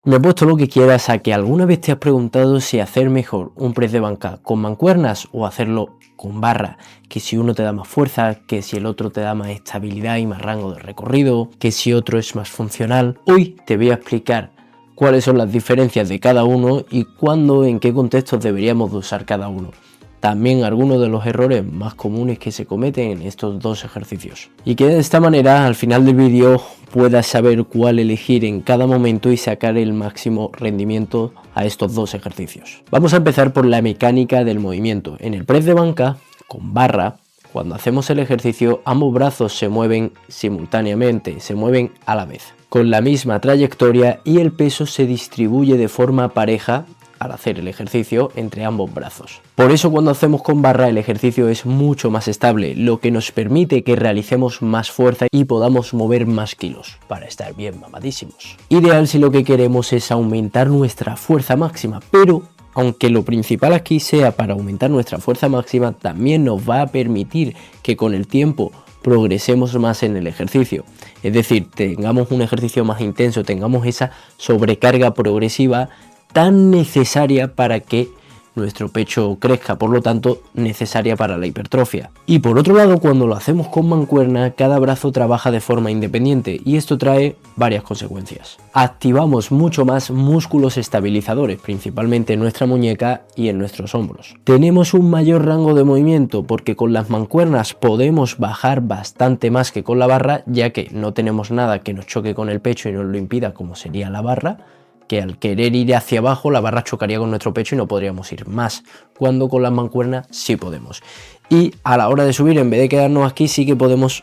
Me he puesto lo que quieras a que alguna vez te has preguntado si hacer mejor un press de banca con mancuernas o hacerlo con barra, que si uno te da más fuerza, que si el otro te da más estabilidad y más rango de recorrido, que si otro es más funcional. Hoy te voy a explicar cuáles son las diferencias de cada uno y cuándo, en qué contextos deberíamos de usar cada uno. También algunos de los errores más comunes que se cometen en estos dos ejercicios. Y que de esta manera al final del vídeo puedas saber cuál elegir en cada momento y sacar el máximo rendimiento a estos dos ejercicios. Vamos a empezar por la mecánica del movimiento. En el press de banca con barra, cuando hacemos el ejercicio, ambos brazos se mueven simultáneamente, se mueven a la vez, con la misma trayectoria y el peso se distribuye de forma pareja al hacer el ejercicio entre ambos brazos. Por eso cuando hacemos con barra el ejercicio es mucho más estable, lo que nos permite que realicemos más fuerza y podamos mover más kilos para estar bien mamadísimos. Ideal si lo que queremos es aumentar nuestra fuerza máxima, pero aunque lo principal aquí sea para aumentar nuestra fuerza máxima, también nos va a permitir que con el tiempo progresemos más en el ejercicio. Es decir, tengamos un ejercicio más intenso, tengamos esa sobrecarga progresiva tan necesaria para que nuestro pecho crezca, por lo tanto necesaria para la hipertrofia. Y por otro lado, cuando lo hacemos con mancuerna, cada brazo trabaja de forma independiente y esto trae varias consecuencias. Activamos mucho más músculos estabilizadores, principalmente en nuestra muñeca y en nuestros hombros. Tenemos un mayor rango de movimiento porque con las mancuernas podemos bajar bastante más que con la barra, ya que no tenemos nada que nos choque con el pecho y nos lo impida, como sería la barra, que al querer ir hacia abajo la barra chocaría con nuestro pecho y no podríamos ir más, cuando con las mancuernas sí podemos. Y a la hora de subir, en vez de quedarnos aquí, sí que podemos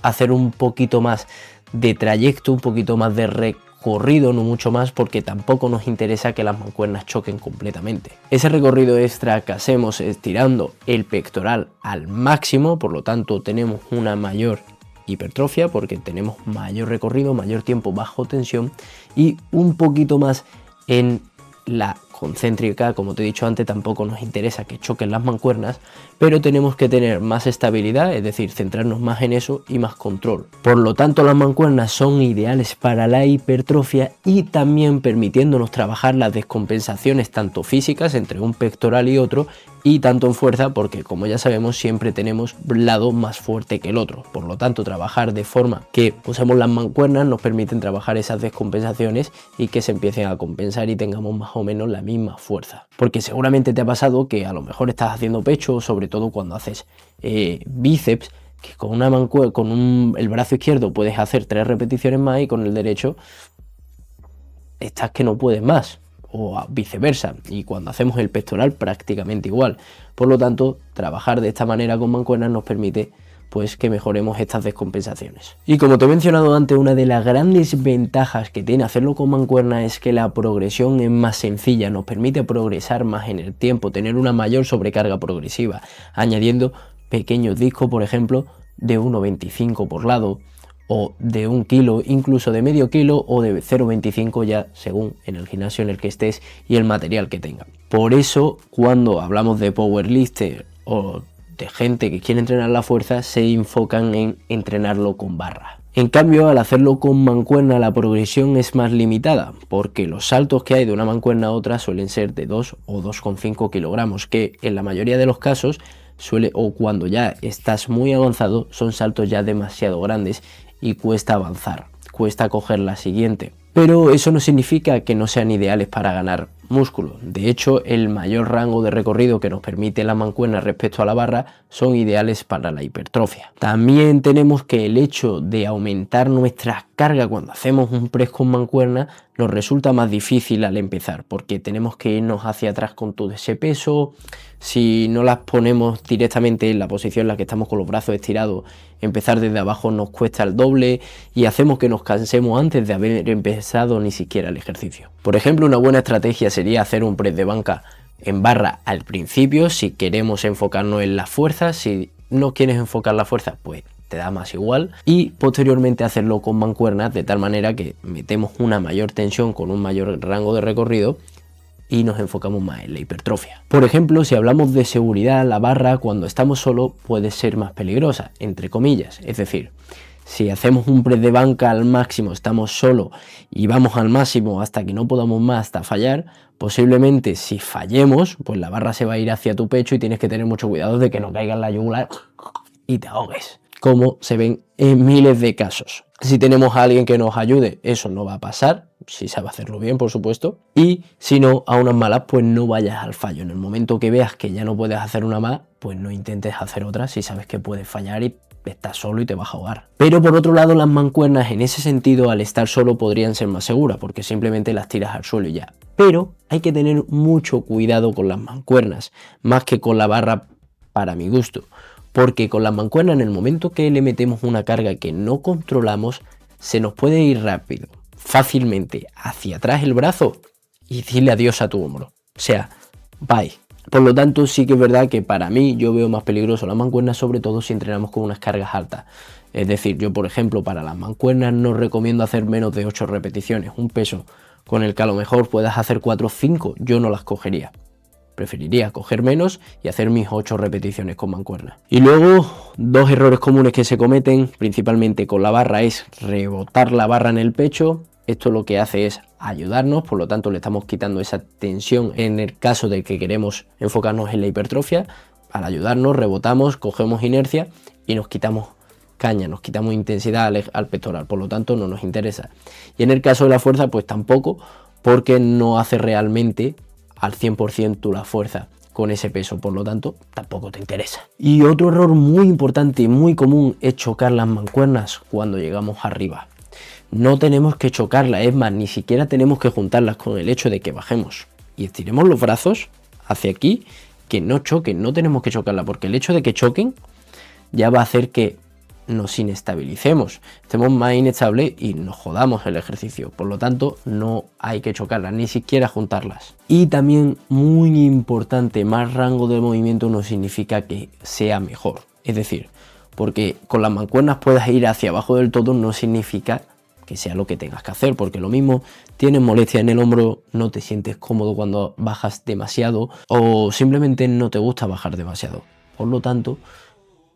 hacer un poquito más de trayecto, un poquito más de recorrido, no mucho más, porque tampoco nos interesa que las mancuernas choquen completamente. Ese recorrido extra que hacemos estirando el pectoral al máximo, por lo tanto tenemos una mayor hipertrofia porque tenemos mayor recorrido, mayor tiempo bajo tensión y un poquito más en la concéntrica. Como te he dicho antes, tampoco nos interesa que choquen las mancuernas, pero tenemos que tener más estabilidad, es decir, centrarnos más en eso y más control. Por lo tanto, las mancuernas son ideales para la hipertrofia y también permitiéndonos trabajar las descompensaciones tanto físicas entre un pectoral y otro, y tanto en fuerza porque, como ya sabemos, siempre tenemos un lado más fuerte que el otro. Por lo tanto, trabajar de forma que usemos las mancuernas nos permiten trabajar esas descompensaciones y que se empiecen a compensar y tengamos más o menos la misma fuerza. Porque seguramente te ha pasado que a lo mejor estás haciendo pecho, sobre todo cuando haces bíceps, que con una mancuerna, el brazo izquierdo puedes hacer 3 repeticiones más y con el derecho estás que no puedes más, o viceversa, y cuando hacemos el pectoral prácticamente igual. Por lo tanto, trabajar de esta manera con mancuernas nos permite pues que mejoremos estas descompensaciones. Y como te he mencionado antes, una de las grandes ventajas que tiene hacerlo con mancuernas es que la progresión es más sencilla, nos permite progresar más en el tiempo, tener una mayor sobrecarga progresiva, añadiendo pequeños discos, por ejemplo, de 1,25 por lado, o de 1 kilo, incluso de medio kilo o de 0,25 ya según en el gimnasio en el que estés y el material que tenga. Por eso cuando hablamos de powerlifter o de gente que quiere entrenar la fuerza, se enfocan en entrenarlo con barra. En cambio, al hacerlo con mancuerna la progresión es más limitada, porque los saltos que hay de una mancuerna a otra suelen ser de 2 o 2,5 kilogramos, que en la mayoría de los casos o cuando ya estás muy avanzado, son saltos ya demasiado grandes y cuesta avanzar, cuesta coger la siguiente. Pero eso no significa que no sean ideales para ganar músculo. De hecho, el mayor rango de recorrido que nos permite la mancuerna respecto a la barra son ideales para la hipertrofia. También tenemos que el hecho de aumentar nuestra carga cuando hacemos un press con mancuerna nos resulta más difícil al empezar, porque tenemos que irnos hacia atrás con todo ese peso. Si no las ponemos directamente en la posición en la que estamos con los brazos estirados, empezar desde abajo nos cuesta el doble y hacemos que nos cansemos antes de haber empezado ni siquiera el ejercicio. Por ejemplo, una buena estrategia sería hacer un press de banca en barra al principio si queremos enfocarnos en la fuerza. Si no quieres enfocar la fuerza, pues te da más igual, y posteriormente hacerlo con mancuernas de tal manera que metemos una mayor tensión con un mayor rango de recorrido y nos enfocamos más en la hipertrofia. Por ejemplo, si hablamos de seguridad, la barra cuando estamos solos puede ser más peligrosa, entre comillas, es decir, Si hacemos un press de banca al máximo, estamos solos y vamos al máximo hasta que no podamos más, hasta fallar, posiblemente si fallemos, pues la barra se va a ir hacia tu pecho y tienes que tener mucho cuidado de que no caiga en la yugular y te ahogues, como se ven en miles de casos. Si tenemos a alguien que nos ayude, eso no va a pasar, si sabe hacerlo bien, por supuesto. Y si no, a unas malas, pues no vayas al fallo. En el momento que veas que ya no puedes hacer una más, pues no intentes hacer otra si sabes que puedes fallar y estás solo y te vas a ahogar. Pero por otro lado, las mancuernas en ese sentido, al estar solo, podrían ser más seguras, porque simplemente las tiras al suelo y ya. Pero hay que tener mucho cuidado con las mancuernas, más que con la barra para mi gusto. Porque con las mancuernas, en el momento que le metemos una carga que no controlamos, se nos puede ir rápido, fácilmente, hacia atrás el brazo y decirle adiós a tu hombro. O sea, bye. Por lo tanto, sí que es verdad que para mí yo veo más peligroso las mancuernas, sobre todo si entrenamos con unas cargas altas. Es decir, yo por ejemplo para las mancuernas no recomiendo hacer menos de 8 repeticiones, un peso con el que a lo mejor puedas hacer 4 o 5, yo no las cogería. Preferiría coger menos y hacer mis 8 repeticiones con mancuernas. Y luego, dos errores comunes que se cometen, principalmente con la barra, es rebotar la barra en el pecho. Esto lo que hace es ayudarnos, por lo tanto le estamos quitando esa tensión en el caso de que queremos enfocarnos en la hipertrofia. Al ayudarnos, rebotamos, cogemos inercia y nos quitamos caña, nos quitamos intensidad al pectoral, por lo tanto no nos interesa. Y en el caso de la fuerza, pues tampoco, porque no hace realmente al 100% la fuerza con ese peso, por lo tanto tampoco te interesa. Y otro error muy importante y muy común es chocar las mancuernas cuando llegamos arriba. No tenemos que chocarlas, es más, ni siquiera tenemos que juntarlas con el hecho de que bajemos y estiremos los brazos hacia aquí, que no choquen, no tenemos que chocarlas, porque el hecho de que choquen ya va a hacer que nos inestabilicemos, estemos más inestables y nos jodamos el ejercicio. Por lo tanto, no hay que chocarlas, ni siquiera juntarlas. Y también, muy importante, más rango de movimiento no significa que sea mejor. Es decir, porque con las mancuernas puedas ir hacia abajo del todo no significa que sea lo que tengas que hacer, porque lo mismo tienes molestia en el hombro, no te sientes cómodo cuando bajas demasiado o simplemente no te gusta bajar demasiado. Por lo tanto,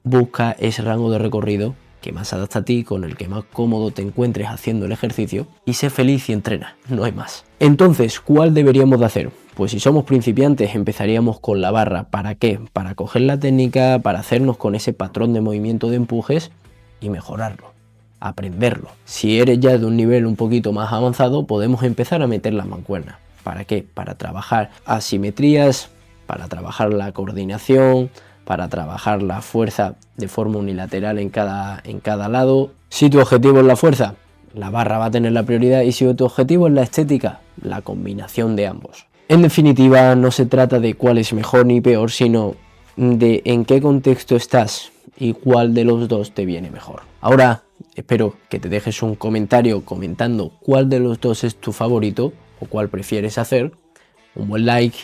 busca ese rango de recorrido que más se adapta a ti, con el que más cómodo te encuentres haciendo el ejercicio y sé feliz y entrena, no hay más. Entonces, ¿cuál deberíamos de hacer? Pues si somos principiantes empezaríamos con la barra. ¿Para qué? Para coger la técnica, para hacernos con ese patrón de movimiento de empujes y mejorarlo, aprenderlo. Si eres ya de un nivel un poquito más avanzado, podemos empezar a meter las mancuernas. ¿Para qué? Para trabajar asimetrías, para trabajar la coordinación, para trabajar la fuerza de forma unilateral en cada lado. Si tu objetivo es la fuerza, la barra va a tener la prioridad, y si tu objetivo es la estética, la combinación de ambos. En definitiva, no se trata de cuál es mejor ni peor, sino de en qué contexto estás y cuál de los dos te viene mejor. Ahora, espero que te dejes un comentario comentando cuál de los dos es tu favorito o cuál prefieres hacer. Un buen like,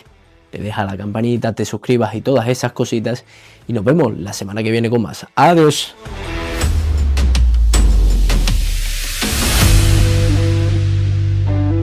te deja la campanita, te suscribas y todas esas cositas. Y nos vemos la semana que viene con más. ¡Adiós!